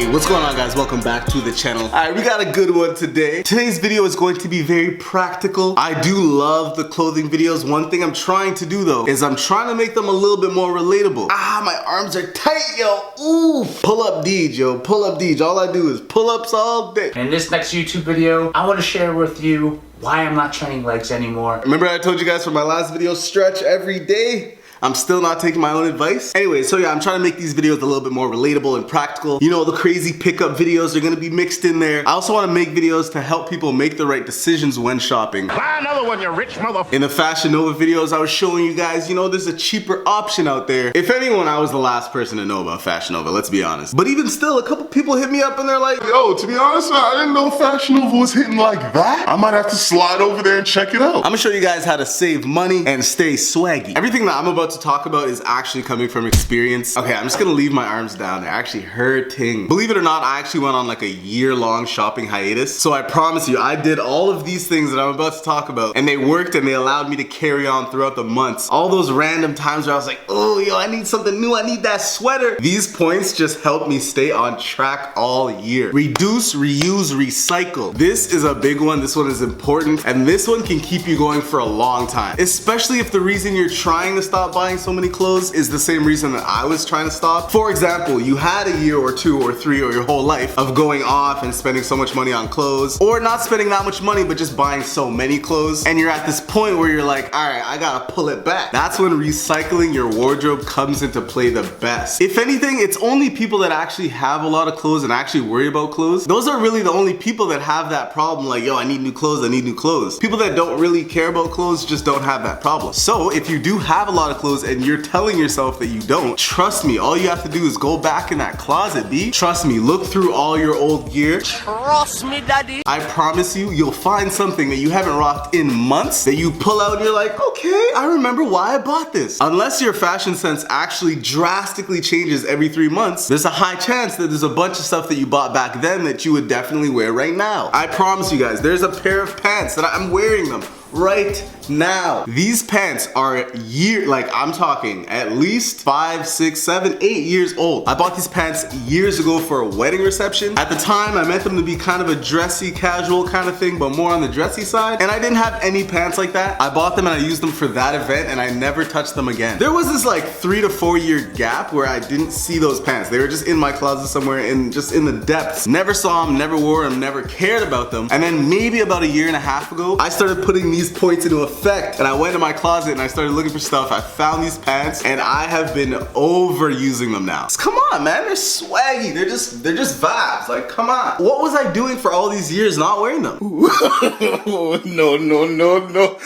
Hey, what's going on, guys? Welcome back to the channel. Alright, we got a good one today. Today's video is going to be very practical. I do love the clothing videos. One thing I'm trying to do though is I'm trying to make them a little bit more relatable. Ah, my arms are tight, yo. Ooh. Pull up Deej, yo. Pull up Deej. All I do is pull ups all day. In this next YouTube video, I want to share with you why I'm not training legs anymore. Remember I told you guys from my last video, stretch every day? I'm still not taking my own advice. Anyway, so yeah, I'm trying to make these videos a little bit more relatable and practical. You know, the crazy pickup videos are gonna be mixed in there. I also wanna make videos to help people make the right decisions when shopping. Buy another one, you rich motherfucker. In the Fashion Nova videos, I was showing you guys, you know, there's a cheaper option out there. If anyone, I was the last person to know about Fashion Nova, let's be honest. But even still, a couple people hit me up and they're like, Yo, to be honest, I didn't know Fashion Nova was hitting like that. I might have to slide over there and check it out. I'm gonna show you guys how to save money and stay swaggy. Everything that I'm about to talk about is actually coming from experience. Okay, I'm just gonna leave my arms down. They're actually hurting. Believe it or not, I actually went on like a year-long shopping hiatus. So I promise you, I did all of these things that I'm about to talk about, and they worked and they allowed me to carry on throughout the months. All those random times where I was like, oh, yo, I need something new. I need that sweater. These points just help me stay on track all year. Reduce, reuse, recycle. This is a big one. This one is important, and this one can keep you going for a long time, especially if the reason you're trying to stop buying so many clothes is the same reason that I was trying to stop. For example, you had a year or two or three or your whole life of going off and spending so much money on clothes, or not spending that much money but just buying so many clothes, and you're at this point where you're like, alright, I gotta pull it back. That's when recycling your wardrobe comes into play the best. If anything, it's only people that actually have a lot of clothes and actually worry about clothes. Those are really the only people that have that problem, like, yo, I need new clothes, I need new clothes. People that don't really care about clothes just don't have that problem. So if you do have a lot of clothes and you're telling yourself that you don't, trust me, all you have to do is go back in that closet, B. Trust me, look through all your old gear. Trust me, daddy. I promise you, you'll find something that you haven't rocked in months that you pull out and you're like, okay, I remember why I bought this. Unless your fashion sense actually drastically changes every 3 months, there's a high chance that there's a bunch of stuff that you bought back then that you would definitely wear right now. I promise you guys, there's a pair of pants that I'm wearing them right now. These pants are I'm talking at least 5, 6, 7, 8 years old. I bought these pants years ago for a wedding reception. At the time, I meant them to be kind of a dressy, casual kind of thing, but more on the dressy side. And I didn't have any pants like that. I bought them and I used them for that event and I never touched them again. There was this like 3 to 4 year gap where I didn't see those pants. They were just in my closet somewhere just in the depths. Never saw them, never wore them, never cared about them. And then maybe about a year and a half ago, I started putting these points into effect and I went to my closet and I started looking for stuff. I found these pants and I have been overusing them now. Come on, man, they're swaggy. They're just vibes. Like, come on. What was I doing for all these years not wearing them? No, no, no, no.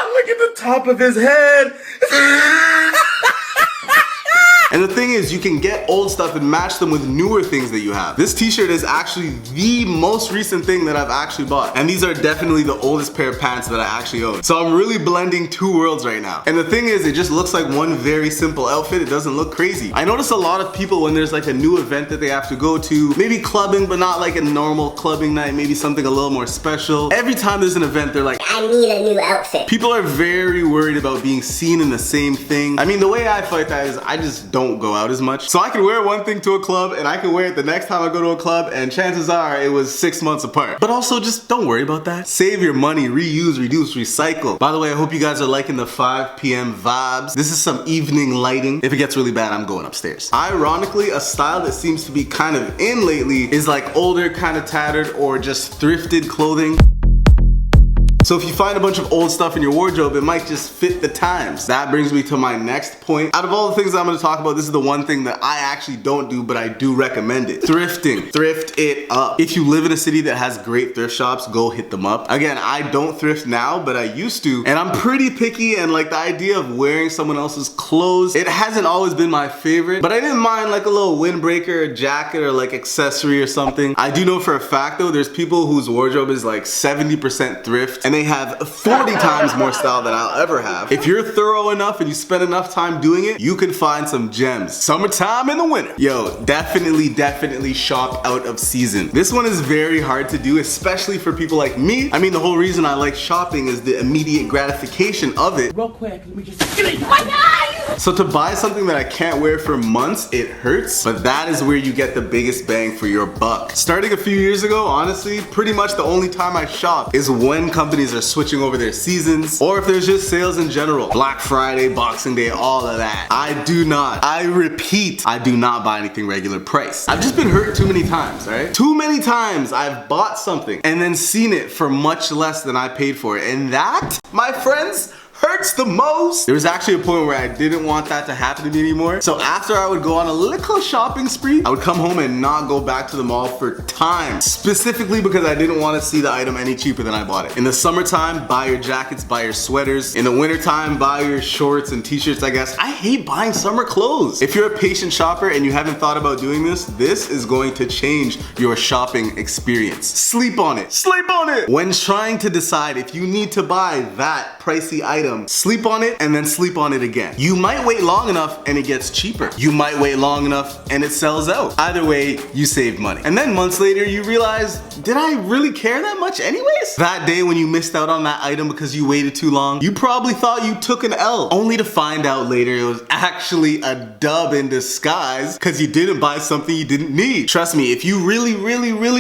Look at the top of his head. And the thing is, you can get old stuff and match them with newer things that you have. This t-shirt is actually the most recent thing that I've actually bought. And these are definitely the oldest pair of pants that I actually own. So I'm really blending two worlds right now. And the thing is, it just looks like one very simple outfit. It doesn't look crazy. I notice a lot of people when there's like a new event that they have to go to, maybe clubbing, but not like a normal clubbing night, maybe something a little more special. Every time there's an event, they're like, I need a new outfit. People are very worried about being seen in the same thing. I mean, the way I fight that is I just don't go out as much. So I can wear one thing to a club and I can wear it the next time I go to a club and chances are it was 6 months apart. But also just don't worry about that. Save your money, reuse, reduce, recycle. By the way, I hope you guys are liking the 5 p.m. vibes. This is some evening lighting. If it gets really bad, I'm going upstairs. Ironically, a style that seems to be kind of in lately is like older, kind of tattered or just thrifted clothing. So if you find a bunch of old stuff in your wardrobe, it might just fit the times. That brings me to my next point. Out of all the things I'm gonna talk about, this is the one thing that I actually don't do, but I do recommend it. Thrifting. Thrift it up. If you live in a city that has great thrift shops, go hit them up. Again, I don't thrift now, but I used to, and I'm pretty picky, and like the idea of wearing someone else's clothes, it hasn't always been my favorite, but I didn't mind like a little windbreaker, a jacket, or like accessory or something. I do know for a fact though, there's people whose wardrobe is like 70% thrift, and they may have 40 times more style than I'll ever have. If you're thorough enough and you spend enough time doing it, you can find some gems. Summertime in the winter. Yo, definitely shop out of season. This one is very hard to do, especially for people like me. I mean, the whole reason I like shopping is the immediate gratification of it. Real quick, let me just... So to buy something that I can't wear for months, it hurts, but that is where you get the biggest bang for your buck. Starting a few years ago, honestly, pretty much the only time I shop is when companies are switching over their seasons, or if there's just sales in general. Black Friday, Boxing Day, all of that. I repeat, I do not buy anything regular price. I've just been hurt too many times, right? Too many times I've bought something and then seen it for much less than I paid for it. And that, my friends, hurts the most. There was actually a point where I didn't want that to happen to me anymore. So after I would go on a little shopping spree, I would come home and not go back to the mall for time. Specifically because I didn't want to see the item any cheaper than I bought it. In the summertime, buy your jackets, buy your sweaters. In the wintertime, buy your shorts and t-shirts, I guess. I hate buying summer clothes. If you're a patient shopper and you haven't thought about doing this, this is going to change your shopping experience. Sleep on it. Sleep on it! When trying to decide if you need to buy that pricey item, sleep on it and then sleep on it again. You might wait long enough and it gets cheaper. You might wait long enough and it sells out. Either way, you save money. And then months later, you realize, did I really care that much anyways? That day when you missed out on that item because you waited too long, you probably thought you took an L, only to find out later it was actually a dub in disguise because you didn't buy something you didn't need. Trust me, if you really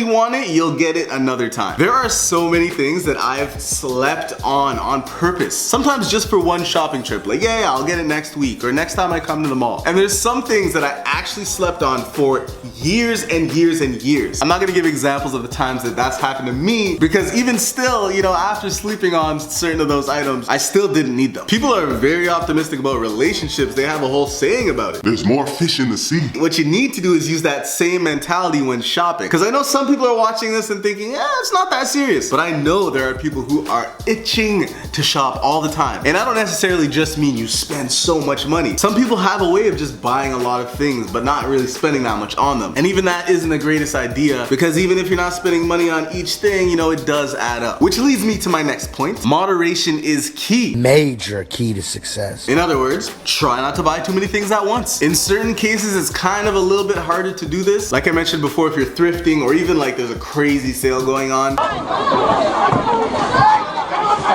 want it, you'll get it another time. There are so many things that I've slept on purpose. Sometimes just for one shopping trip. Like, yeah, I'll get it next week or next time I come to the mall. And there's some things that I actually slept on for years and years and years. I'm not gonna give examples of the times that that's happened to me because even still, you know, after sleeping on certain of those items, I still didn't need them. People are very optimistic about relationships. They have a whole saying about it. There's more fish in the sea. What you need to do is use that same mentality when shopping. Because I know some people are watching this and thinking, yeah, it's not that serious. But I know there are people who are itching to shop all the time. And I don't necessarily just mean you spend so much money. Some people have a way of just buying a lot of things, but not really spending that much on them. And even that isn't the greatest idea because even if you're not spending money on each thing, you know, it does add up. Which leads me to my next point. Moderation is key. Major key to success. In other words, try not to buy too many things at once. In certain cases, it's kind of a little bit harder to do this. Like I mentioned before, if you're thrifting or even like there's a crazy sale going on.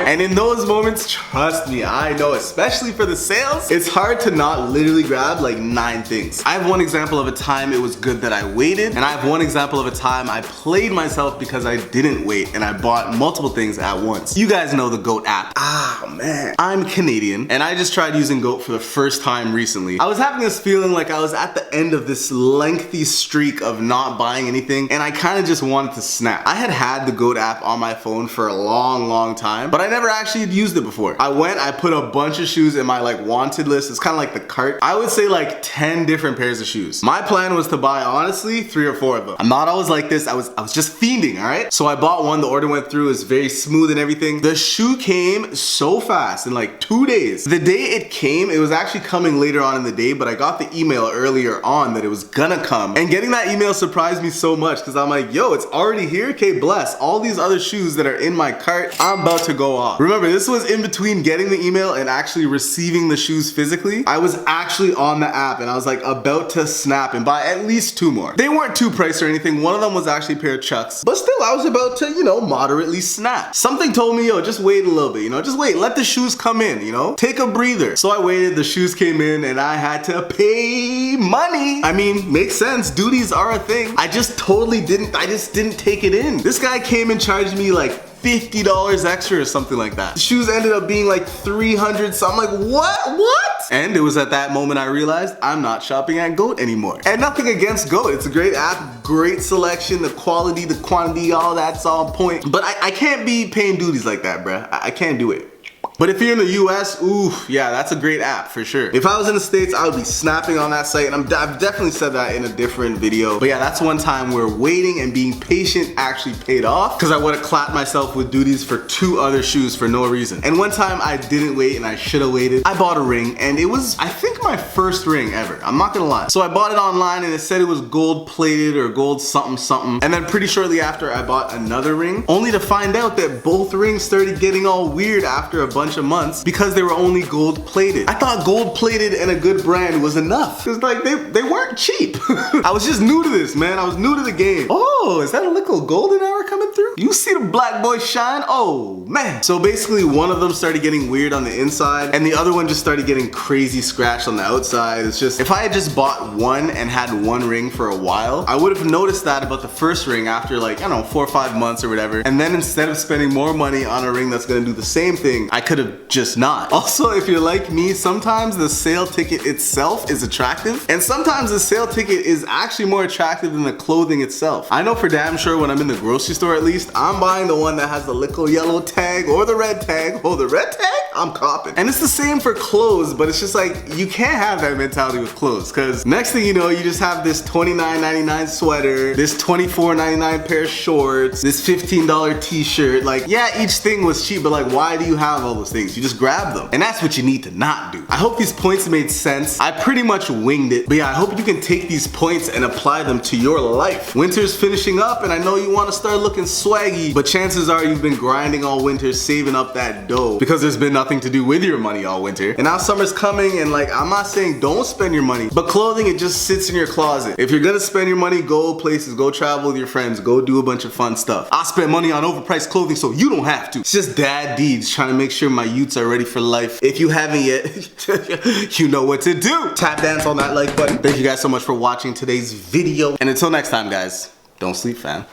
And in those moments, trust me, I know, especially for the sales, it's hard to not literally grab like 9 things. I have one example of a time it was good that I waited, and I have one example of a time I played myself because I didn't wait and I bought multiple things at once. You guys know the GOAT app. Ah, man. I'm Canadian, and I just tried using GOAT for the first time recently. I was having this feeling like I was at the end of this lengthy streak of not buying anything, and I kind of just wanted to snap. I had the GOAT app on my phone for a long time, but I never actually had used it before. I put a bunch of shoes in my like wanted list. It's kind of like the cart. I would say like 10 different pairs of shoes. My plan was to buy honestly 3 or 4 of them. I'm not always like this. I was just fiending, all right? So I bought one, the order went through, it was very smooth and everything. The shoe came so fast in like 2 days. The day it came, it was actually coming later on in the day, but I got the email earlier on that it was gonna come. And getting that email surprised me so much because I'm like, yo, it's already here? Okay, bless. All these other shoes that are in my cart, I'm about to go off. Remember, this was in between getting the email and actually receiving the shoes physically. I was actually on the app and I was like about to snap and buy at least 2 more. They weren't too pricey or anything. One of them was actually a pair of Chucks, but still I was about to, you know, moderately snap. Something told me, yo, just wait a little bit, you know, just wait, let the shoes come in, you know, take a breather. So I waited, the shoes came in and I had to pay money. I mean, makes sense, duties are a thing. I just didn't take it in. This guy came and charged me like $50 extra or something like that. The shoes ended up being like $300, so I'm like, what? And it was at that moment I realized I'm not shopping at GOAT anymore. And nothing against GOAT, it's a great app, great selection, the quality, the quantity, all that's on point. But I can't be paying duties like that, bruh. I can't do it. But if you're in the US, ooh, yeah, that's a great app for sure. If I was in the States, I would be snapping on that site, and I've definitely said that in a different video. But yeah, that's one time where waiting and being patient actually paid off, because I would have clapped myself with duties for 2 other shoes for no reason. And one time I didn't wait and I should have waited. I bought a ring, and it was, I think, my first ring ever. I'm not gonna lie. So I bought it online and it said it was gold plated or gold something something. And then pretty shortly after I bought another ring, only to find out that both rings started getting all weird after a bunch of months because they were only gold plated. I thought gold plated and a good brand was enough. Cause like they weren't cheap. I was just new to this, man. I was new to the game. Oh, is that a little golden hour coming through? You see the black boy shine? Oh man. So basically one of them started getting weird on the inside and the other one just started getting crazy scratched on the outside. It's just, if I had just bought one and had one ring for a while, I would have noticed that about the first ring after like, I don't know, 4 or 5 months or whatever. And then instead of spending more money on a ring that's gonna do the same thing, I could have just not. Also, if you're like me, sometimes the sale ticket itself is attractive, and sometimes the sale ticket is actually more attractive than the clothing itself. I know for damn sure when I'm in the grocery store at least, I'm buying the one that has the little yellow tag or the red tag. Oh, the red tag? I'm copping. And it's the same for clothes, but it's just like, you can't have that mentality with clothes, because next thing you know, you just have this $29.99 sweater, this $24.99 pair of shorts, this $15 t-shirt. Like, yeah, each thing was cheap, but like, why do you have all those things? You just grab them. And that's what you need to not do. I hope these points made sense. I pretty much winged it, but yeah, I hope you can take these points and apply them to your life. Winter's finishing up, and I know you want to start looking swaggy, but chances are you've been grinding all winter, saving up that dough, because there's been nothing to do with your money all winter. And now summer's coming, and like, I'm not saying don't spend your money, but clothing, it just sits in your closet. If you're gonna spend your money, go places, go travel with your friends, go do a bunch of fun stuff. I spend money on overpriced clothing so you don't have to. It's just dad deeds, trying to make sure my youths are ready for life. If you haven't yet, you know what to do. Tap dance on that like button. Thank you guys so much for watching today's video, and until next time, guys, don't sleep, fam.